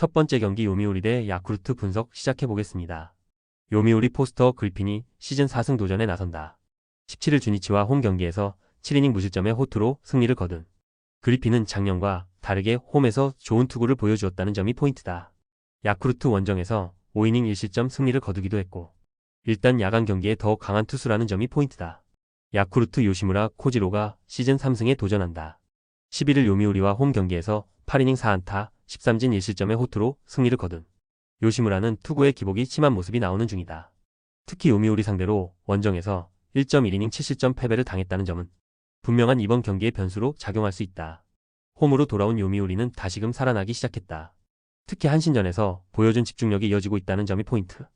첫 번째 경기 요미우리 대 야쿠르트 분석 시작해보겠습니다. 요미우리 포스터 그리핀이 시즌 4승 도전에 나선다. 17일 주니치와 홈 경기에서 7이닝 무실점의 호투로 승리를 거둔 그리핀은 작년과 다르게 홈에서 좋은 투구를 보여주었다는 점이 포인트다. 야쿠르트 원정에서 5이닝 1실점 승리를 거두기도 했고 일단 야간 경기에 더 강한 투수라는 점이 포인트다. 야쿠르트 요시무라 코지로가 시즌 3승에 도전한다. 11일 요미우리와 홈 경기에서 8이닝 4안타 13진 1실점의 호투로 승리를 거둔 요시무라는 투구의 기복이 심한 모습이 나오는 중이다. 특히 요미우리 상대로 원정에서 1.1이닝 7실점 패배를 당했다는 점은 분명한 이번 경기의 변수로 작용할 수 있다. 홈으로 돌아온 요미우리는 다시금 살아나기 시작했다. 특히 한신전에서 보여준 집중력이 이어지고 있다는 점이 포인트.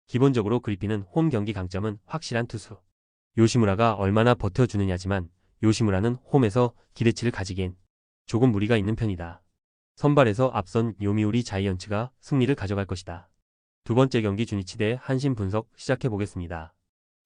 기본적으로 그리핀은 홈 경기 강점은 확실한 투수. 요시무라가 얼마나 버텨주느냐지만 요시무라는 홈에서 기대치를 가지기엔 조금 무리가 있는 편이다. 선발에서 앞선 요미우리 자이언츠가 승리를 가져갈 것이다. 두 번째 경기 주니치 대 한신 분석 시작해보겠습니다.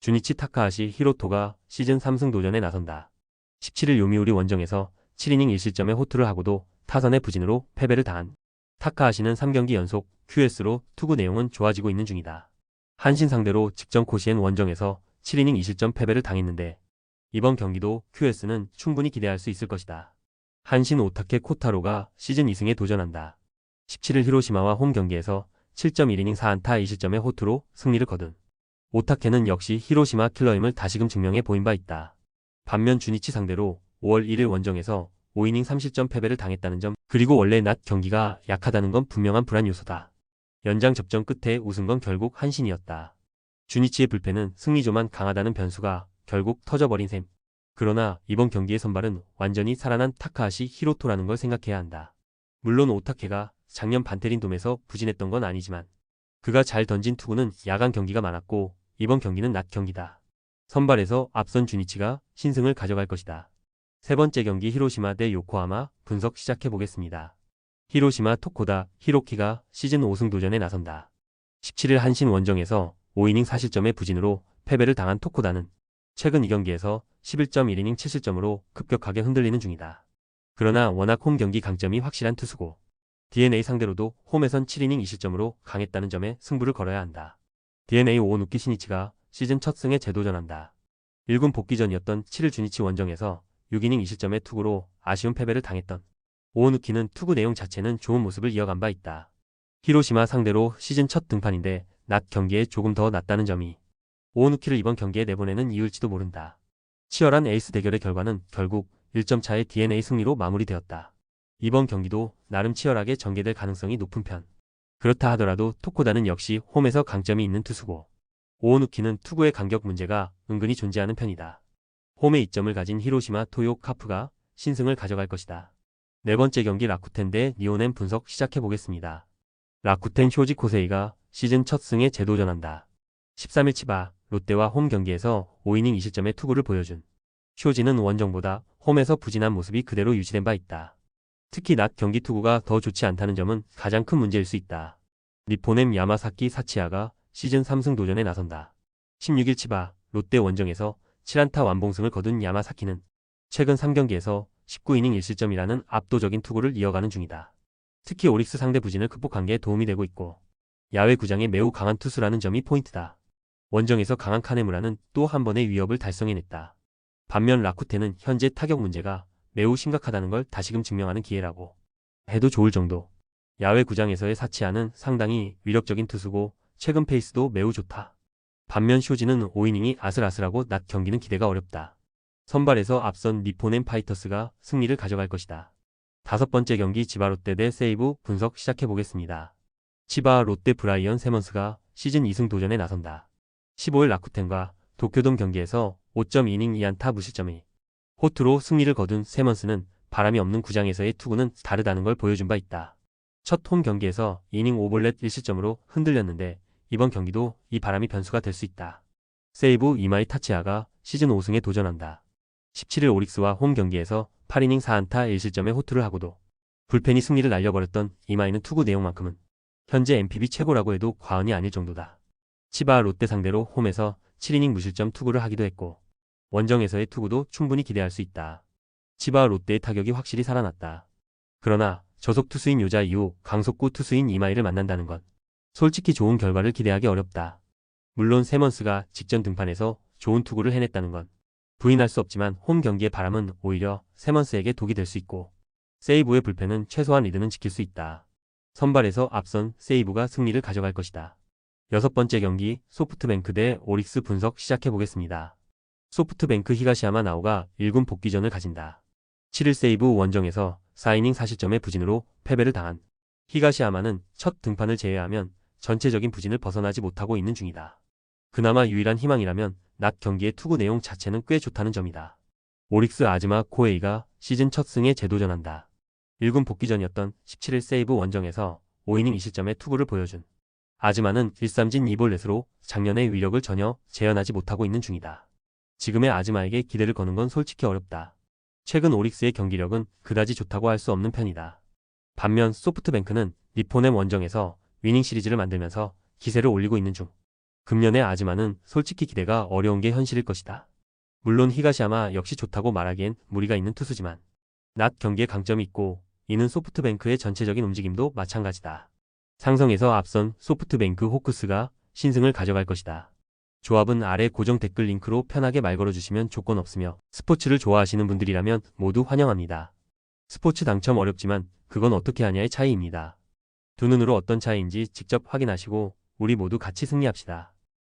주니치 타카하시 히로토가 시즌 3승 도전에 나선다. 17일 요미우리 원정에서 7이닝 1실점의 호투를 하고도 타선의 부진으로 패배를 당한 타카하시는 3경기 연속 QS로 투구 내용은 좋아지고 있는 중이다. 한신 상대로 직전 코시엔 원정에서 7이닝 2실점 패배를 당했는데 이번 경기도 QS는 충분히 기대할 수 있을 것이다. 한신 오타케 코타로가 시즌 2승에 도전한다. 17일 히로시마와 홈 경기에서 7.1이닝 4안타 2실점의 호투로 승리를 거둔 오타케는 역시 히로시마 킬러임을 다시금 증명해 보인 바 있다. 반면 주니치 상대로 5월 1일 원정에서 5이닝 3실점 패배를 당했다는 점 그리고 원래 낮 경기가 약하다는 건 분명한 불안 요소다. 연장 접전 끝에 우승 건 결국 한신이었다. 주니치의 불펜은 승리조만 강하다는 변수가 결국 터져버린 셈. 그러나 이번 경기의 선발은 완전히 살아난 타카하시 히로토라는 걸 생각해야 한다. 물론 오타케가 작년 반테린돔에서 부진했던 건 아니지만 그가 잘 던진 투구는 야간 경기가 많았고 이번 경기는 낮 경기다. 선발에서 앞선 주니치가 신승을 가져갈 것이다. 세 번째 경기 히로시마 대 요코하마 분석 시작해보겠습니다. 히로시마 토코다 히로키가 시즌 5승 도전에 나선다. 17일 한신 원정에서 5이닝 4실점의 부진으로 패배를 당한 토코다는 최근 2경기에서 11.1이닝 7실점으로 급격하게 흔들리는 중이다. 그러나 워낙 홈 경기 강점이 확실한 투수고 DNA 상대로도 홈에선 7이닝 2실점으로 강했다는 점에 승부를 걸어야 한다. DNA 오오누키 시니치가 시즌 첫 승에 재도전한다. 1군 복귀전이었던 7일 주니치 원정에서 6이닝 2실점의 투구로 아쉬운 패배를 당했던 오오누키는 투구 내용 자체는 좋은 모습을 이어간 바 있다. 히로시마 상대로 시즌 첫 등판인데 낮 경기에 조금 더 낫다는 점이 오오누키를 이번 경기에 내보내는 이유일지도 모른다. 치열한 에이스 대결의 결과는 결국 1점 차의 DNA 승리로 마무리되었다. 이번 경기도 나름 치열하게 전개될 가능성이 높은 편. 그렇다 하더라도 토코다는 역시 홈에서 강점이 있는 투수고 오오누키는 투구의 간격 문제가 은근히 존재하는 편이다. 홈에 이점을 가진 히로시마 토요 카프가 신승을 가져갈 것이다. 네 번째 경기 라쿠텐 대 니오넨 분석 시작해보겠습니다. 라쿠텐 쇼지 코세이가 시즌 첫 승에 재도전한다. 13일 치바 롯데와 홈 경기에서 5이닝 2실점의 투구를 보여준 쇼지는 원정보다 홈에서 부진한 모습이 그대로 유지된 바 있다. 특히 낮 경기 투구가 더 좋지 않다는 점은 가장 큰 문제일 수 있다. 니포넴 야마사키 사치야가 시즌 3승 도전에 나선다. 16일 치바 롯데 원정에서 7안타 완봉승을 거둔 야마사키는 최근 3경기에서 19이닝 1실점이라는 압도적인 투구를 이어가는 중이다. 특히 오릭스 상대 부진을 극복한 게 도움이 되고 있고 야외 구장에 매우 강한 투수라는 점이 포인트다. 원정에서 강한 카네무라는 또 한 번의 위협을 달성해냈다. 반면 라쿠텐은 현재 타격 문제가 매우 심각하다는 걸 다시금 증명하는 기회라고 해도 좋을 정도. 야외 구장에서의 사치아는 상당히 위력적인 투수고 최근 페이스도 매우 좋다. 반면 쇼지는 5이닝이 아슬아슬하고 낮 경기는 기대가 어렵다. 선발에서 앞선 니포넨 파이터스가 승리를 가져갈 것이다. 다섯 번째 경기 지바 롯데 대 세이브 분석 시작해보겠습니다. 치바 롯데 브라이언 세먼스가 시즌 2승 도전에 나선다. 15일 라쿠텐과 도쿄돔 경기에서 5.2이닝 2안타 무실점의 호투로 승리를 거둔 세먼스는 바람이 없는 구장에서의 투구는 다르다는 걸 보여준 바 있다. 첫 홈 경기에서 이닝 5볼넷 1실점으로 흔들렸는데 이번 경기도 이 바람이 변수가 될 수 있다. 세이브 이마이 타치아가 시즌 5승에 도전한다. 17일 오릭스와 홈 경기에서 8이닝 4안타 1실점의 호투를 하고도 불펜이 승리를 날려버렸던 이마이는 투구 내용만큼은 현재 NPB 최고라고 해도 과언이 아닐 정도다. 치바 롯데 상대로 홈에서 7이닝 무실점 투구를 하기도 했고 원정에서의 투구도 충분히 기대할 수 있다. 치바 롯데의 타격이 확실히 살아났다. 그러나 저속 투수인 요자 이후 강속구 투수인 이마이를 만난다는 것. 솔직히 좋은 결과를 기대하기 어렵다. 물론 세먼스가 직전 등판에서 좋은 투구를 해냈다는 건 부인할 수 없지만 홈 경기의 바람은 오히려 세먼스에게 독이 될 수 있고 세이브의 불펜은 최소한 리드는 지킬 수 있다. 선발에서 앞선 세이브가 승리를 가져갈 것이다. 6번째 경기 소프트뱅크 대 오릭스 분석 시작해보겠습니다. 소프트뱅크 히가시야마 나오가 1군 복귀전을 가진다. 7일 세이브 원정에서 4이닝 4실점의 부진으로 패배를 당한 히가시야마는 첫 등판을 제외하면 전체적인 부진을 벗어나지 못하고 있는 중이다. 그나마 유일한 희망이라면 낮 경기의 투구 내용 자체는 꽤 좋다는 점이다. 오릭스 아즈마 코에이가 시즌 첫 승에 재도전한다. 1군 복귀전이었던 17일 세이브 원정에서 5이닝 2실점의 투구를 보여준 아즈마는 1삼진 2볼넷으로 작년의 위력을 전혀 재현하지 못하고 있는 중이다. 지금의 아즈마에게 기대를 거는 건 솔직히 어렵다. 최근 오릭스의 경기력은 그다지 좋다고 할 수 없는 편이다. 반면 소프트뱅크는 니포넴 원정에서 위닝 시리즈를 만들면서 기세를 올리고 있는 중. 금년의 아즈마는 솔직히 기대가 어려운 게 현실일 것이다. 물론 히가시야마 역시 좋다고 말하기엔 무리가 있는 투수지만 낮 경기에 강점이 있고 이는 소프트뱅크의 전체적인 움직임도 마찬가지다. 상성에서 앞선 소프트뱅크 호크스가 신승을 가져갈 것이다. 조합은 아래 고정 댓글 링크로 편하게 말 걸어주시면 조건 없으며 스포츠를 좋아하시는 분들이라면 모두 환영합니다. 스포츠 당첨 어렵지만 그건 어떻게 하냐의 차이입니다. 두 눈으로 어떤 차이인지 직접 확인하시고 우리 모두 같이 승리합시다.